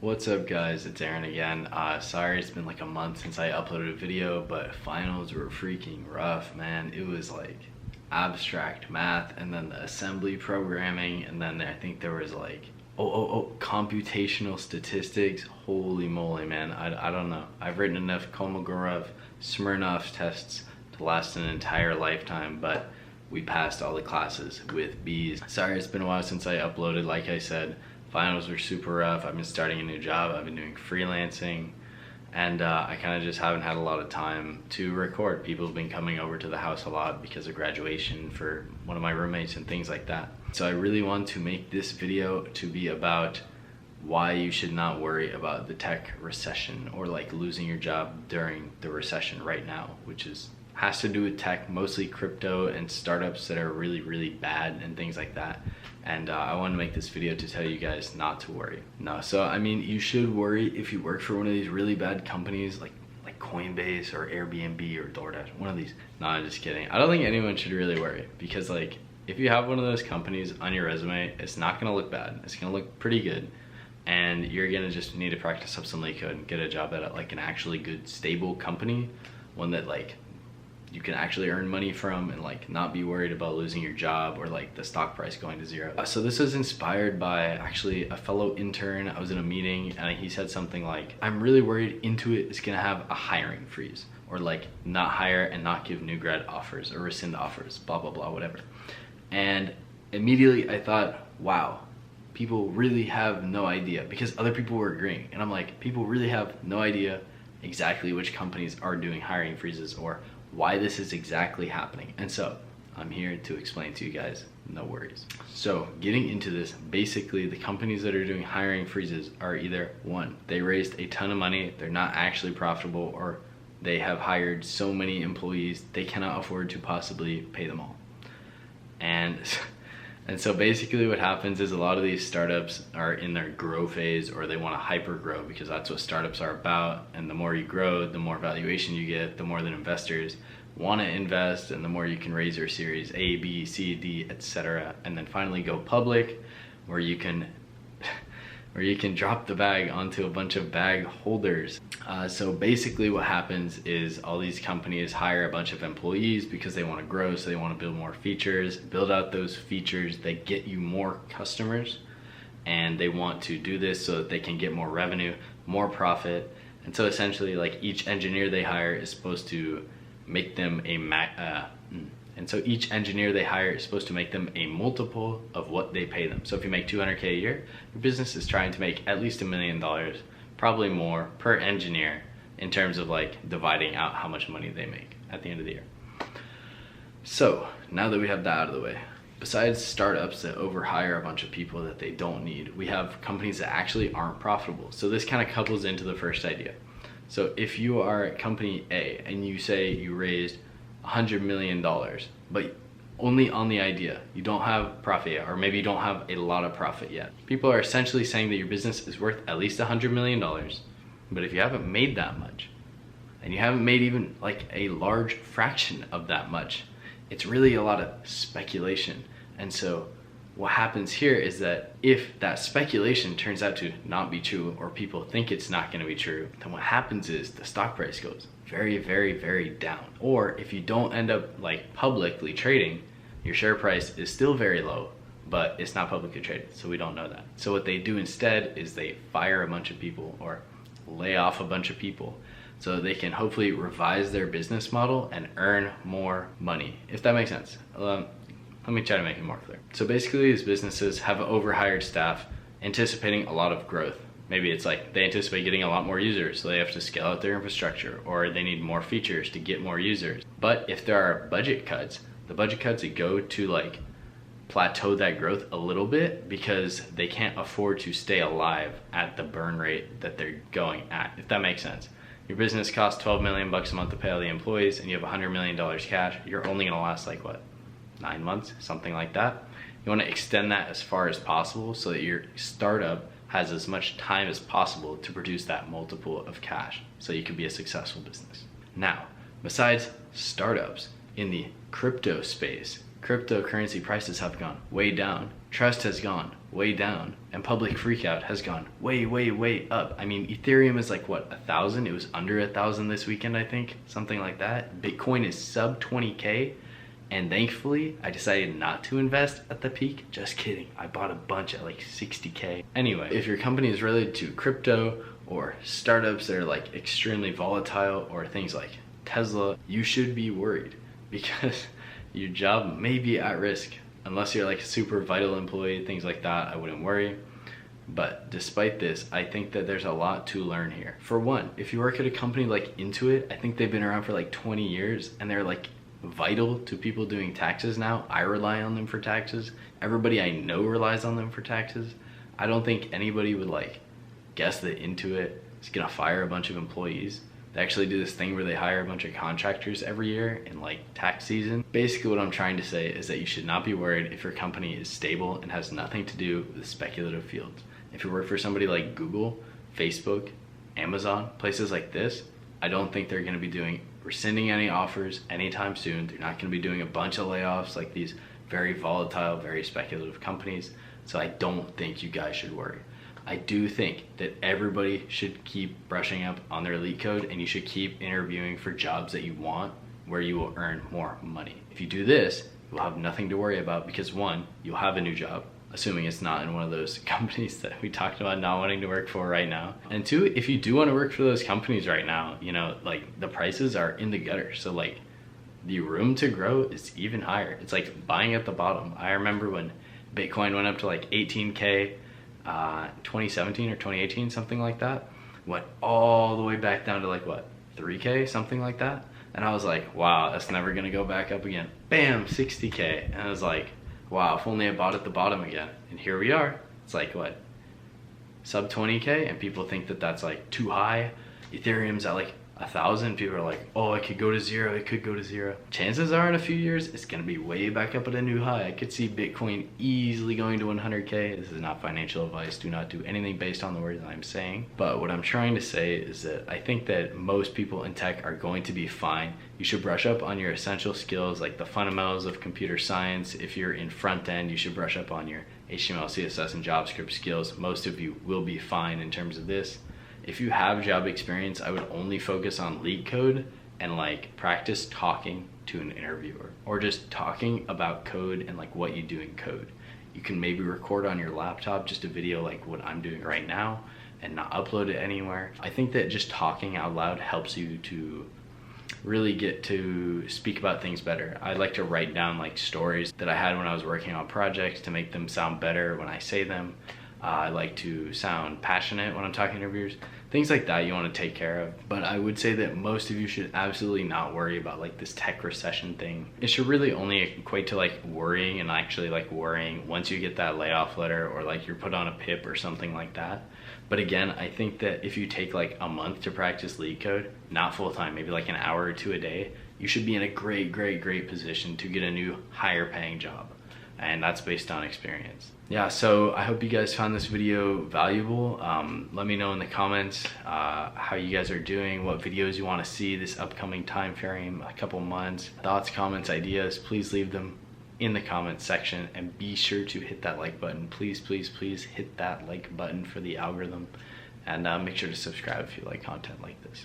What's up guys, it's Aaron again. Sorry it's been like a month since I uploaded a video, but finals were freaking rough, man. It was like abstract math and then the assembly programming, and then I think there was like computational statistics. Holy moly, man. I don't know. I've written enough Kolmogorov, Smirnov tests to last an entire lifetime, but we passed all the classes with B's. Sorry it's been a while since I uploaded. Like I said, finals were super rough. I've been starting a new job. I've been doing freelancing, and I kind of just haven't had a lot of time to record. People have been coming over to the house a lot because of graduation for one of my roommates and things like that. So I really want to make this video to be about why you should not worry about the tech recession, or like losing your job during the recession right now, which has to do with tech, mostly crypto and startups that are really bad and things like that. And I want to make this video to tell you guys not to worry. No, so I mean, you should worry if you work for one of these really bad companies like Coinbase or Airbnb or DoorDash, one of these. No, I'm just kidding. I don't think anyone should really worry, because like if you have one of those companies on your resume, it's not gonna look bad. It's gonna look pretty good, and you're gonna just need to practice up some LeetCode and get a job at like an actually good, stable company, one that like you can actually earn money from and like not be worried about losing your job or like the stock price going to zero. So this is inspired by actually a fellow intern. I was in a meeting and he said something like, I'm really worried Intuit is gonna have a hiring freeze, or like not hire and not give new grad offers or rescind offers, blah blah blah, whatever. And immediately I thought, wow, people really have no idea, because other people were agreeing. And I'm like, people really have no idea exactly which companies are doing hiring freezes or why this is exactly happening. And so I'm here to explain to you guys, no worries. So getting into this, basically the companies that are doing hiring freezes are either one, they raised a ton of money, they're not actually profitable, or they have hired so many employees they cannot afford to possibly pay them all. And so basically what happens is a lot of these startups are in their grow phase, or they want to hyper grow, because that's what startups are about. And the more you grow, the more valuation you get, the more that investors want to invest, and the more you can raise your series A, B, C, D, etc. And then finally go public, where you can drop the bag onto a bunch of bag holders. So basically what happens is all these companies hire a bunch of employees because they want to grow, so they want to build more features, build out those features that get you more customers, and they want to do this so that they can get more revenue, more profit. And so essentially like each engineer they hire is supposed to make them each engineer they hire is supposed to make them a multiple of what they pay them. So if you make 200K a year, your business is trying to make at least $1 million, probably more, per engineer, in terms of like dividing out how much money they make at the end of the year. So now that we have that out of the way, besides startups that overhire a bunch of people that they don't need, we have companies that actually aren't profitable. So this kind of couples into the first idea. So if you are company A and you say you raised $100 million, but only on the idea, you don't have profit yet, or maybe you don't have a lot of profit yet. People are essentially saying that your business is worth at least $100 million, but if you haven't made that much, and you haven't made even like a large fraction of that much, it's really a lot of speculation. And so what happens here is that if that speculation turns out to not be true, or people think it's not going to be true, then what happens is the stock price goes very down. Or if you don't end up like publicly trading, your share price is still very low, but it's not publicly traded, so we don't know that. So what they do instead is they fire a bunch of people or lay off a bunch of people, so they can hopefully revise their business model and earn more money, if that makes sense. Let me try to make it more clear. So basically these businesses have overhired staff anticipating a lot of growth. Maybe it's like they anticipate getting a lot more users, so they have to scale out their infrastructure, or they need more features to get more users. But if there are budget cuts, the budget cuts that go to like plateau that growth a little bit, because they can't afford to stay alive at the burn rate that they're going at, if that makes sense. Your business costs 12 million bucks a month to pay all the employees, and you have $100 million cash. You're only gonna last like what, 9 months, something like that. You want to extend that as far as possible so that your startup has as much time as possible to produce that multiple of cash, so you can be a successful business. Now, besides startups in the crypto space, cryptocurrency prices have gone way down. Trust has gone way down. And public freakout has gone way, way, way up. I mean, Ethereum is like, what, 1,000? It was under 1,000 this weekend, I think. Something like that. Bitcoin is sub 20K. And thankfully, I decided not to invest at the peak. Just kidding. I bought a bunch at like 60K. Anyway, if your company is related to crypto or startups that are like extremely volatile or things like Tesla, you should be worried because your job may be at risk. Unless you're like a super vital employee, things like that, I wouldn't worry. But despite this, I think that there's a lot to learn here. For one, if you work at a company like Intuit, I think they've been around for like 20 years and they're like vital to people doing taxes now. I rely on them for taxes. Everybody I know relies on them for taxes. I don't think anybody would like guess that Intuit is gonna fire a bunch of employees. They actually do this thing where they hire a bunch of contractors every year in like tax season. Basically what I'm trying to say is that you should not be worried if your company is stable and has nothing to do with speculative fields. If you work for somebody like Google, Facebook, Amazon, places like this, I don't think they're gonna be rescinding any offers anytime soon. They're not gonna be doing a bunch of layoffs like these very volatile, very speculative companies. So I don't think you guys should worry. I do think that everybody should keep brushing up on their LeetCode and you should keep interviewing for jobs that you want where you will earn more money. If you do this, you'll have nothing to worry about because one, you'll have a new job, assuming it's not in one of those companies that we talked about not wanting to work for right now. And two, if you do want to work for those companies right now, you know, like the prices are in the gutter. So like the room to grow is even higher. It's like buying at the bottom. I remember when Bitcoin went up to like 18K, 2017 or 2018, something like that, went all the way back down to like what, 3K, something like that. And I was like, wow, that's never gonna go back up again. Bam, 60K. And I was like, wow, if only I bought at the bottom again. And here we are. It's like what, sub 20K, and people think that that's like too high. Ethereum's at like 1,000. People are like, oh, it could go to zero, it could go to zero. Chances are in a few years it's gonna be way back up at a new high. I could see Bitcoin easily going to 100K. This is not financial advice. Do not do anything based on the words I'm saying. But what I'm trying to say is that I think that most people in tech are going to be fine. You should brush up on your essential skills like the fundamentals of computer science. If you're in front end, you should brush up on your HTML, CSS, and JavaScript skills. Most of you will be fine in terms of this. If you have job experience, I would only focus on LeetCode and like practice talking to an interviewer or just talking about code and like what you do in code. You can maybe record on your laptop just a video like what I'm doing right now and not upload it anywhere. I think that just talking out loud helps you to really get to speak about things better. I like to write down like stories that I had when I was working on projects to make them sound better when I say them. I like to sound passionate when I'm talking to interviewers. Things like that you want to take care of. But I would say that most of you should absolutely not worry about like this tech recession thing. It should really only equate to like worrying and actually like worrying once you get that layoff letter or like you're put on a PIP or something like that. But again, I think that if you take like a month to practice LeetCode, not full time, maybe like an hour or two a day, you should be in a great, great, great position to get a new higher paying job. And that's based on experience. Yeah, so I hope you guys found this video valuable. Let me know in the comments how you guys are doing, what videos you want to see this upcoming time frame, a couple months. Thoughts, comments, ideas, please leave them in the comments section and be sure to hit that like button. Please, please, please hit that like button for the algorithm and make sure to subscribe if you like content like this.